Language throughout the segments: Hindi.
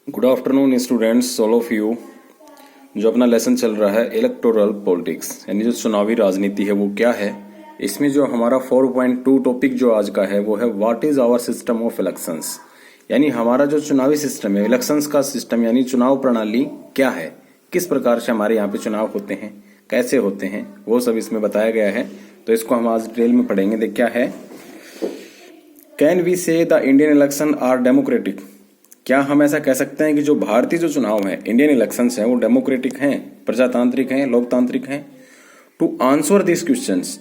Good afternoon students, all of you. जो अपना लेसन चल रहा है इलेक्टोरल पॉलिटिक्स, यानी जो चुनावी राजनीति है वो क्या है। इसमें जो हमारा 4.2 टॉपिक जो आज का है वो है what is our system of elections, यानी हमारा जो चुनावी सिस्टम है, इलेक्शंस का सिस्टम यानी चुनाव प्रणाली क्या है, किस प्रकार से हमारे यहाँ पे चुनाव होते हैं, कैसे होते हैं, वो सब इसमें बताया गया है। तो इसको हम आज डिटेल में पढ़ेंगे। देख क्या है, can we say the Indian election are democratic, क्या हम ऐसा कह सकते हैं कि जो भारतीय जो चुनाव है, इंडियन इलेक्शंस हैं, वो डेमोक्रेटिक हैं, प्रजातांत्रिक हैं, लोकतांत्रिक हैं। टू आंसर दिस क्वेश्चंस,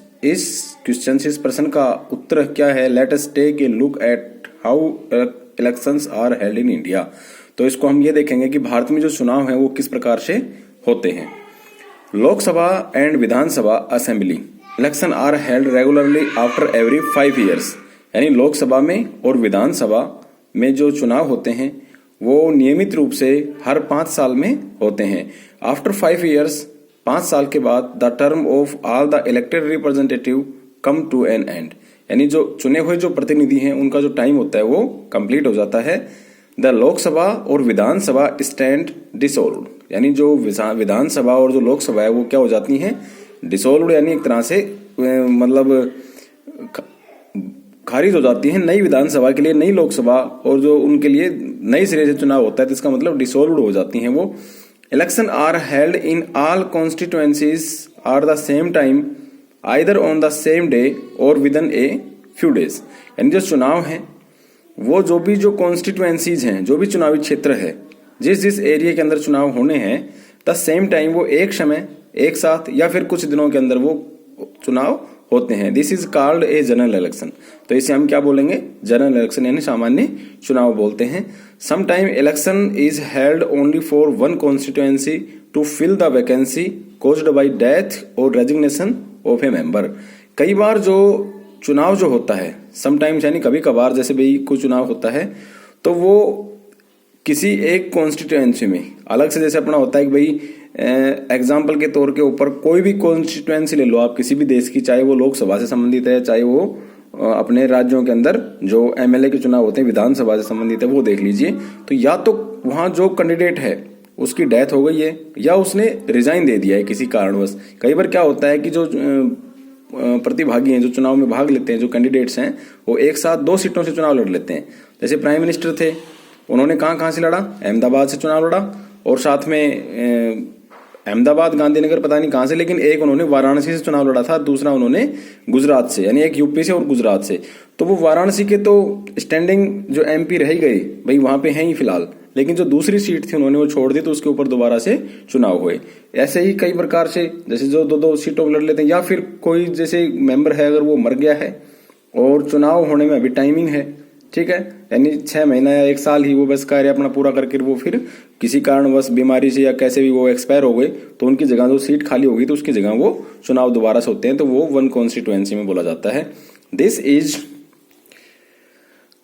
इस प्रश्न का उत्तर क्या है। Let us take a look at how elections are held in India. तो इसको हम ये देखेंगे कि भारत में जो चुनाव है वो किस प्रकार से होते हैं। Lok Sabha and Vidhan Sabha assembly election are held regularly after every 5 years, यानी लोकसभा में और विधानसभा में जो चुनाव होते हैं वो नियमित रूप से हर 5 साल में होते हैं। आफ्टर 5 ईयर्स, 5 साल के बाद the term of all the elected representative come to an end, यानी जो चुने हुए जो प्रतिनिधि हैं उनका जो टाइम होता है वो कंप्लीट हो जाता है। द लोकसभा और विधानसभा स्टैंड डिसोल्व्ड, यानी जो विधानसभा और जो लोकसभा है वो क्या हो जाती हैं, डिसोल्व्ड, यानी एक तरह से मतलब खारिज हो जाती है। नई विधानसभा के लिए नई लोकसभा और जो उनके लिए नई सिरे से चुनाव होता है, तो इसका मतलब डिसोल्व्ड हो जाती हैं वो। Election are held in all constituencies are the same time either on the same day or within a few days, यानी जो चुनाव है वो जो कॉन्स्टिट्यूएंसीज हैं, जो भी चुनावी क्षेत्र है, जिस एरिया के अंदर चुनाव होने हैं, द सेम टाइम वो एक समय एक साथ या फिर कुछ दिनों के अंदर वो चुनाव होते हैं। This is called a general election. तो इसे हम क्या बोलेंगे, जनरल इलेक्शन, यानी सामान्य चुनाव बोलते हैं। Some time election is held only for one constituency to fill the vacancy caused by death or resignation of a member. कई बार जो चुनाव जो होता है, समटाइम्स यानी कभी कभार, जैसे भाई कोई चुनाव होता है तो वो किसी एक कॉन्स्टिट्यूएंसी में अलग से, जैसे अपना होता है कि भाई एग्जाम्पल के तौर के ऊपर कोई भी कॉन्स्टिट्यूएंसी ले लो आप किसी भी देश की, चाहे वो लोकसभा से संबंधित है, चाहे वो अपने राज्यों के अंदर जो एमएलए के चुनाव होते हैं विधानसभा से संबंधित है, वो देख लीजिए। तो या तो वहां जो कैंडिडेट है उसकी डेथ हो गई है या उसने रिजाइन दे दिया है किसी कारणवश। कई बार क्या होता है कि जो प्रतिभागी हैं, जो चुनाव में भाग लेते हैं, जो कैंडिडेट्स हैं, वो एक साथ 2 सीटों से चुनाव लड़ लेते हैं। जैसे प्राइम मिनिस्टर थे, उन्होंने कहां से लड़ा, अहमदाबाद से चुनाव लड़ा, और साथ में अहमदाबाद, गांधीनगर, पता नहीं कहां से, लेकिन एक उन्होंने वाराणसी से चुनाव लड़ा था, दूसरा उन्होंने गुजरात से, यानी एक यूपी से और गुजरात से। तो वो वाराणसी के तो स्टैंडिंग जो एमपी रह गए भाई, वहां पे हैं ही फिलहाल, लेकिन जो दूसरी सीट थी उन्होंने वो छोड़ दी, तो उसके ऊपर दोबारा से चुनाव हुए। ऐसे ही कई प्रकार से, जैसे जो 2-2 सीटों लड़ लेते हैं, या फिर कोई जैसे मेंबर है अगर वो मर गया है और चुनाव होने में अभी टाइमिंग है, ठीक है, यानी 6 महीना या 1 साल ही वो बस कार्य अपना पूरा करके वो फिर किसी कारणवश बीमारी से या कैसे भी वो एक्सपायर हो गए, तो उनकी जगह जो सीट खाली होगी तो उसकी जगह वो चुनाव दोबारा से होते हैं, तो वो वन कॉन्स्टिट्यूएंसी में बोला जाता है। This is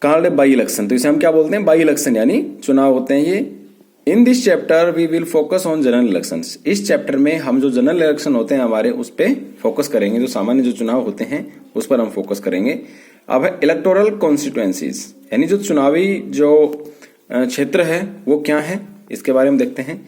called by election. तो इसे हम क्या बोलते हैं, बाई इलेक्शन, यानी चुनाव होते हैं ये। In this chapter we will focus on general elections. इस चैप्टर में हम जो जनरल इलेक्शन होते हैं हमारे, उस पर फोकस करेंगे, जो सामान्य जो चुनाव होते हैं उस पर हम फोकस करेंगे। अब है इलेक्टोरल कॉन्स्टिट्यूएंसीज, यानी जो चुनावी जो क्षेत्र है वो क्या है, इसके बारे में देखते हैं।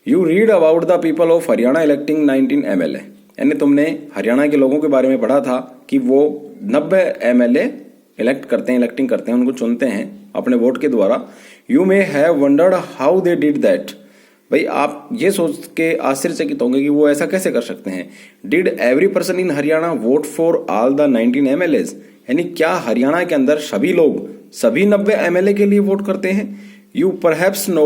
You read about the people of Haryana electing 19 MLA, यानी तुमने हरियाणा के लोगों के बारे में पढ़ा था कि वो 90 एमएलए इलेक्टिंग करते हैं, उनको चुनते हैं अपने वोट के द्वारा। You may have wondered how they did that, भाई आप ये सोच के आश्चर्यचकित होंगे कि वो ऐसा कैसे कर सकते हैं। Did every person in Haryana vote for all the 19 MLAs, यानी क्या हरियाणा के अंदर सभी लोग सभी 90 एमएलए के लिए वोट करते हैं। You perhaps know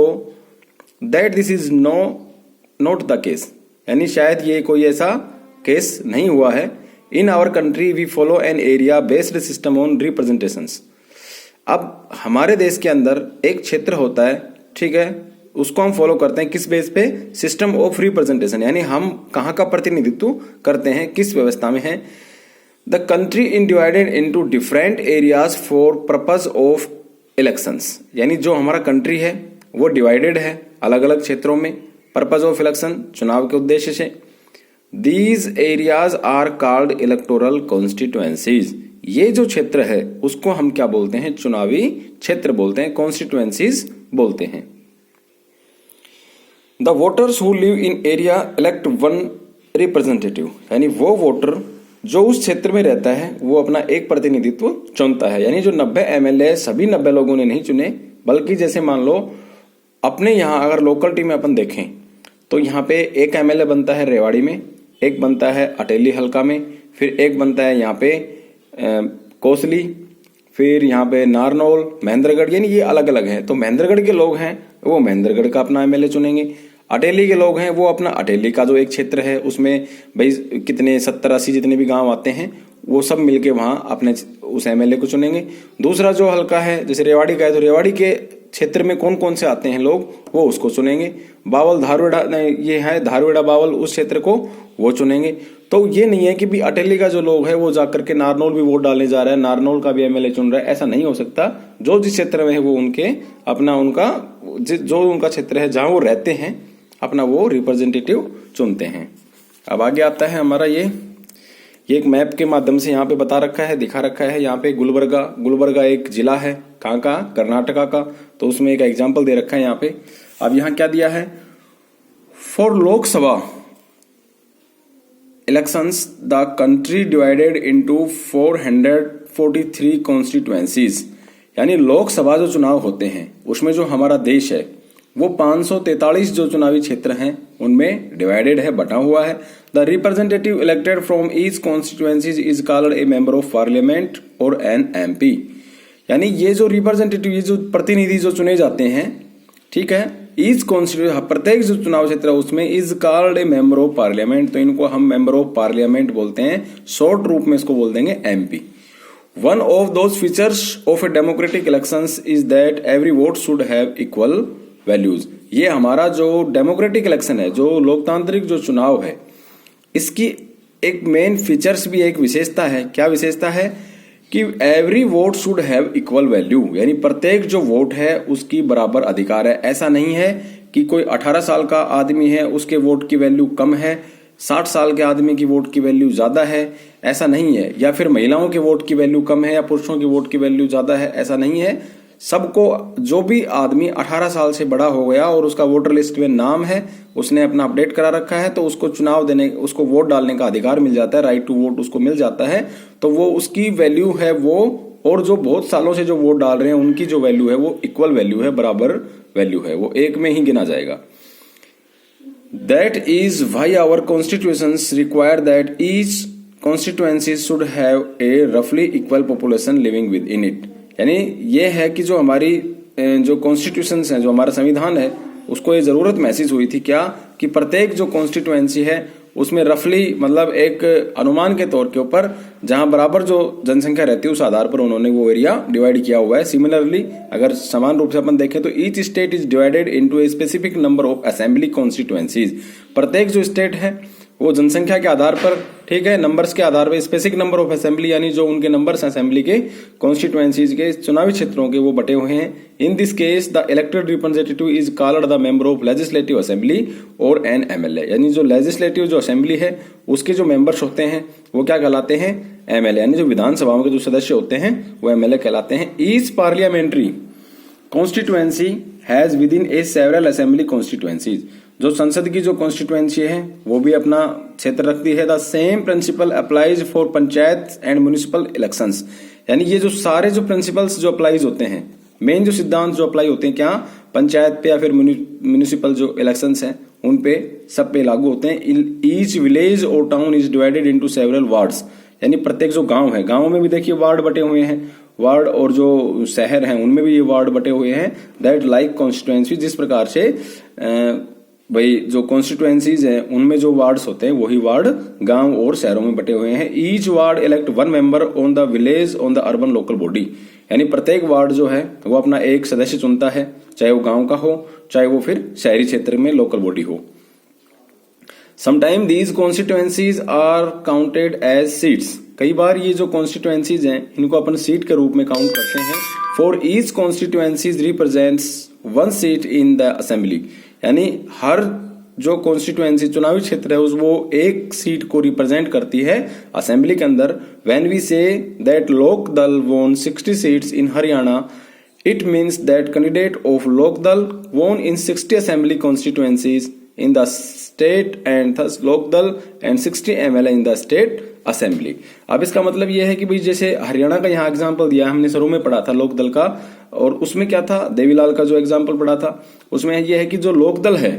that this is not the case, यानी शायद ये कोई ऐसा केस नहीं हुआ है। In our country we follow an area based system on representations. अब हमारे देश के अंदर एक क्षेत्र होता है, ठीक है, उसको हम फॉलो करते हैं किस बेस पे, सिस्टम ऑफ रिप्रेजेंटेशन, यानी हम कहाँ का प्रतिनिधित्व करते हैं, किस व्यवस्था में है। The country in divided into different areas for purpose of elections, यानी जो हमारा कंट्री है वो डिवाइडेड है अलग अलग क्षेत्रों में, पर्पज ऑफ इलेक्शन, चुनाव के उद्देश्य से। These areas are called electoral constituencies, ये जो क्षेत्र है उसको हम क्या बोलते हैं, चुनावी क्षेत्र बोलते हैं, कॉन्स्टिट्यूएंसीज बोलते हैं। The voters who live in area elect one representative, यानी वो वोटर जो उस क्षेत्र में रहता है वो अपना एक प्रतिनिधित्व चुनता है। यानी जो 90 एमएलए सभी 90 लोगों ने नहीं चुने, बल्कि जैसे मान लो अपने यहाँ अगर लोकलिटी में अपन देखें तो यहाँ पे एक एमएलए बनता है रेवाड़ी में, एक बनता है अटेली हल्का में, फिर एक बनता है यहाँ पे कोसली, फिर यहाँ पे नारनौल, महेंद्रगढ़, यानी ये अलग अलग है। तो महेंद्रगढ़ के लोग हैं वो महेंद्रगढ़ का अपना एमएलए चुनेंगे, अटेली के लोग हैं वो अपना अटेली का जो एक क्षेत्र है उसमें भाई कितने 70-80 जितने भी गांव आते हैं वो सब मिलके वहां अपने उस एमएलए को चुनेंगे। दूसरा जो हल्का है जैसे रेवाड़ी का है तो रेवाड़ी के क्षेत्र में कौन कौन से आते हैं लोग वो उसको चुनेंगे। बावल धारवेड़ा ये है धारवेड़ा बावल उस क्षेत्र को वो चुनेंगे। तो ये नहीं है कि भी अटेली का जो लोग है वो जाकर के नारनौल भी वोट डालने जा रहा है, नारनौल का भी एमएलए चुन रहा है, ऐसा नहीं हो सकता। जो जिस क्षेत्र में है वो उनके अपना उनका जो उनका क्षेत्र है जहां वो रहते हैं अपना वो रिप्रेजेंटेटिव चुनते हैं। अब आगे आता है हमारा ये एक मैप के माध्यम से यहाँ पे बता रखा है, दिखा रखा है। यहाँ पे गुलबर्गा एक जिला है, कहाँ का, कर्नाटका का। तो उसमें एक एग्जाम्पल दे रखा है यहाँ पे। अब यहाँ क्या दिया है, for Lok Sabha elections the country divided into 443 constituencies, यानी लोकसभा जो चुनाव होते हैं उसमें जो हमारा देश है वो 543 जो चुनावी क्षेत्र हैं उनमें डिवाइडेड है, बटा हुआ है। The representative elected from each constituencies is called a member of parliament और एन एमपी, यानी ये जो रिप्रेजेंटेटिव ये जो प्रतिनिधि जो चुने जाते हैं, ठीक है, ईच कॉन्स्टिट्यूशन प्रत्येक जो चुनाव क्षेत्र है उसमें is called a member of parliament, तो इनको हम मेंबर ऑफ पार्लियामेंट बोलते हैं, शॉर्ट रूप में इसको बोल देंगे MP. One of those features of a democratic elections is that every vote should have equal values. ये हमारा जो डेमोक्रेटिक इलेक्शन है, जो लोकतांत्रिक जो चुनाव है, इसकी एक मेन फीचर्स भी एक विशेषता है। क्या विशेषता है कि every vote should have equal value, यानी प्रत्येक जो वोट है उसकी बराबर अधिकार है। ऐसा नहीं है कि कोई 18 साल का आदमी है उसके वोट की वैल्यू कम है, 60 साल के आदमी की वोट की वैल्यू ज्यादा है, ऐसा नहीं है। या फिर महिलाओं के वोट की वैल्यू कम है या पुरुषों की वोट की वैल्यू ज्यादा है, ऐसा नहीं है। सबको, जो भी आदमी 18 साल से बड़ा हो गया और उसका वोटर लिस्ट में नाम है, उसने अपना अपडेट करा रखा है, तो उसको चुनाव देने, उसको वोट डालने का अधिकार मिल जाता है, राइट टू वोट उसको मिल जाता है। तो वो उसकी वैल्यू है वो, और जो बहुत सालों से जो वोट डाल रहे हैं उनकी जो वैल्यू है वो इक्वल वैल्यू है, बराबर वैल्यू है, वो एक में ही गिना जाएगा। That is why our constitutions require that each constituency should have a roughly equal population living within it। यानी ये है कि जो हमारी जो कॉन्स्टिट्यूशंस हैं, जो हमारा संविधान है, उसको ये जरूरत महसूस हुई थी क्या कि प्रत्येक जो कॉन्स्टिट्यूएंसी है उसमें रफली मतलब एक अनुमान के तौर के ऊपर जहां बराबर जो जनसंख्या रहती है उस आधार पर उन्होंने वो एरिया डिवाइड किया हुआ है। सिमिलरली अगर समान रूप से अपन देखें तो each state is divided into a specific number of assembly constituencies. प्रत्येक जो स्टेट है वो जनसंख्या के आधार पर, ठीक है, नंबर्स के आधार पर स्पेसिफिक नंबर ऑफ असेंबली, यानी जो उनके नंबर्स असेंबली के कॉन्स्टिट्यूएंसीज के चुनावी क्षेत्रों के वो बटे हुए हैं। In this case the elected representative is called the member of legislative assembly और एन एमएलए, यानी जो लेजिस्लेटिव जो असेंबली है उसके जो मेंबर्स होते हैं वो क्या कहलाते हैं, एमएलए, यानी जो विधानसभाओं के जो सदस्य होते हैं वो एमएलए कहलाते हैं। Each parliamentary constituency has with in A several assembly constituencies, जो संसद की जो कॉन्स्टिट्यूएंसी है वो भी अपना क्षेत्र रखती है। The same principle applies for panchayat and municipal elections, यानी ये जो सारे जो प्रिंसिपल्स जो अप्लाइज होते हैं, मेन जो सिद्धांत जो अप्लाई होते हैं क्या पंचायत पे या फिर म्युनिसिपल जो इलेक्शंस हैं उन पे सब पे लागू होते हैं। Each village or town is divided into several wards, यानी प्रत्येक जो गांव है, गांव में भी देखिए वार्ड बटे हुए हैं, वार्ड, और जो शहर हैं उनमें भी ये वार्ड बटे हुए हैं। दैट लाइक कॉन्स्टिट्यूएंसी, जिस प्रकार से भाई जो कॉन्स्टिट्यूएंसीज हैं उनमें जो वार्ड्स होते हैं वही वार्ड गांव और शहरों में बटे हुए हैं। Each ward elect one member on the village on the urban local body, यानी प्रत्येक वार्ड जो है वो अपना एक सदस्य चुनता है, चाहे वो गांव का हो चाहे वो फिर शहरी क्षेत्र में लोकल बॉडी हो। Sometime these constituencies are counted as seats, कई बार ये जो कॉन्स्टिट्यूएंसीज हैं इनको अपन सीट के रूप में काउंट करते हैं। For each constituencies represents one seat in the assembly, यानी हर जो कॉन्स्टिट्यूएंसी चुनावी क्षेत्र है उस वो एक सीट को रिप्रेजेंट करती है असेंबली के अंदर। व्हेन वी से दैट लोक दल वोन 60 seats in Haryana It means that candidate of Lokdal won in 60 assembly constituencies in the state and thus Lokdal and 60 MLA in the state assembly. अब इसका मतलब यह है कि भाई जैसे हरियाणा का यहाँ एग्जाम्पल दिया हमने शुरू में पढ़ा था लोकदल का, और उसमें क्या था, देवीलाल का जो एग्जाम्पल पढ़ा था उसमें यह है कि जो लोकदल है,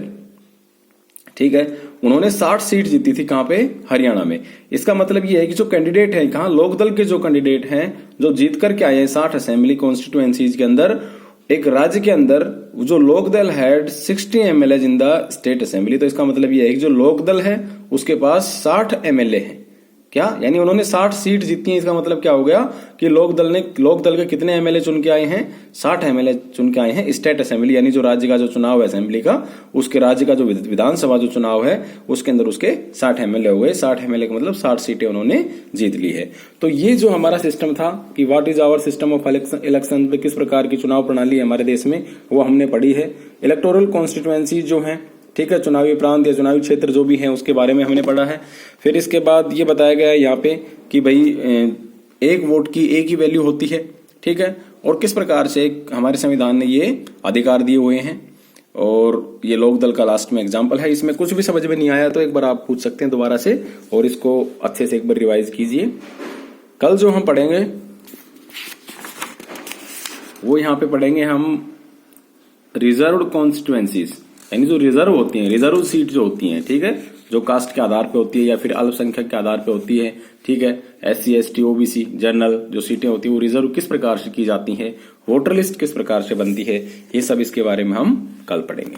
ठीक है, उन्होंने 60 सीट जीती थी कहां पे, हरियाणा में। इसका मतलब यह है कि जो कैंडिडेट है कहां, लोकदल के जो कैंडिडेट हैं जो जीत करके आए हैं 60 असेंबली कॉन्स्टिट्यूएंसीज के अंदर, एक राज्य के अंदर जो Lok Dal had 60 MLA in the state assembly. तो इसका मतलब यह है कि जो लोकदल है उसके पास 60 एमएलए हैं, क्या यानी उन्होंने 60 सीट जीती हैं। इसका मतलब क्या हो गया कि लोकदल के कितने एमएलए चुन के आए हैं, 60 एमएलए चुन के आए हैं स्टेट असेंबली, यानी जो राज्य का जो चुनाव है असेंबली का, उसके राज्य का जो विधानसभा जो चुनाव है उसके अंदर उसके 60 एमएलए हो गए। 60 एमएलए का मतलब 60 सीटें उन्होंने जीत ली है। तो ये जो हमारा सिस्टम था कि what is our system of election, किस प्रकार की चुनाव प्रणाली है हमारे देश में, वो हमने पढ़ी है। इलेक्टोरल कॉन्स्टिट्यूएंसी जो है, ठीक है, चुनावी प्रांत या चुनावी क्षेत्र जो भी है उसके बारे में हमने पढ़ा है। फिर इसके बाद ये बताया गया है यहाँ पे कि भाई एक वोट की एक ही वैल्यू होती है, ठीक है, और किस प्रकार से हमारे संविधान ने ये अधिकार दिए हुए हैं। और ये लोकदल का लास्ट में एग्जाम्पल है। इसमें कुछ भी समझ में नहीं आया तो एक बार आप पूछ सकते हैं दोबारा से, और इसको अच्छे से एक बार रिवाइज कीजिए। कल जो हम पढ़ेंगे वो यहाँ पे पढ़ेंगे हम रिजर्व्ड कॉन्स्टिट्यूएंसीज, यानी जो रिजर्व होती हैं, रिजर्व सीट जो होती हैं, ठीक है, जो कास्ट के आधार पे होती है या फिर अल्पसंख्यक के आधार पे होती है, ठीक है, SC ST OBC जनरल जो सीटें होती है वो रिजर्व किस प्रकार से की जाती है, वोटर लिस्ट किस प्रकार से बनती है, ये सब इसके बारे में हम कल पढ़ेंगे।